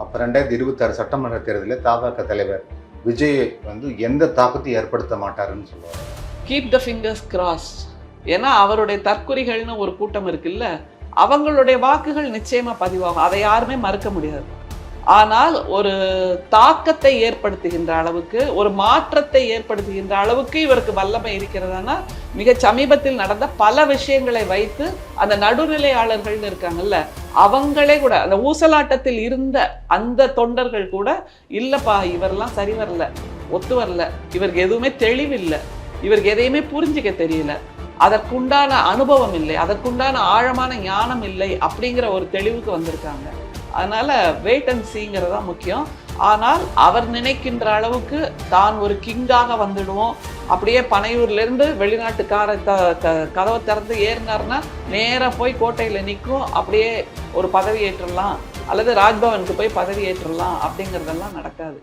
அப்போ 2026 சட்டமன்ற தேர்தலில் தமாக தலைவர் விஜய் எந்த தாக்கத்தையும் ஏற்படுத்த மாட்டாருன்னு சொல்லுவார். Keep the fingers cross. ஏன்னா அவருடைய தற்குறிகள்னு ஒரு கூட்டம் இருக்குல்ல, அவங்களுடைய வாக்குகள் நிச்சயமா பதிவாகும், அதை யாருமே மறுக்க முடியாது. ஆனால் ஒரு தாக்கத்தை ஏற்படுத்துகின்ற அளவுக்கு, ஒரு மாற்றத்தை ஏற்படுத்துகின்ற அளவுக்கு இவருக்கு வல்லமை இருக்கிறதானா, மிக சமீபத்தில் நடந்த பல விஷயங்களை வைத்து அந்த நடுநிலையாளர்கள்னு இருக்காங்கல்ல, அவங்களே கூட அந்த ஊசலாட்டத்தில் இருந்த அந்த தொண்டர்கள் கூட இல்லப்பா இவரெல்லாம் சரி வரல, ஒத்து வரல, இவருக்கு எதுவுமே தெளிவில்லை, இவருக்கு எதையுமே புரிஞ்சிக்க தெரியல, அதற்குண்டான அனுபவம் இல்லை, அதற்குண்டான ஆழமான ஞானம் இல்லை அப்படிங்கிற ஒரு தெளிவுக்கு வந்திருக்காங்க. அதனால வெயிட் அண்ட் சீங்கிறது தான் முக்கியம். ஆனால் அவர் நினைக்கின்ற அளவுக்கு தான் ஒரு கிங்காக வந்துடுவோம், அப்படியே பனையூர்லேருந்து வெளிநாட்டுக்கார கதவை திறந்து ஏறினார்னா நேராக போய் கோட்டையில் நிற்கும், அப்படியே ஒரு பதவி ஏற்றலாம் அல்லது ராஜ்பவனுக்கு போய் பதவி ஏற்றலாம் அப்படிங்கிறதெல்லாம் நடக்காது.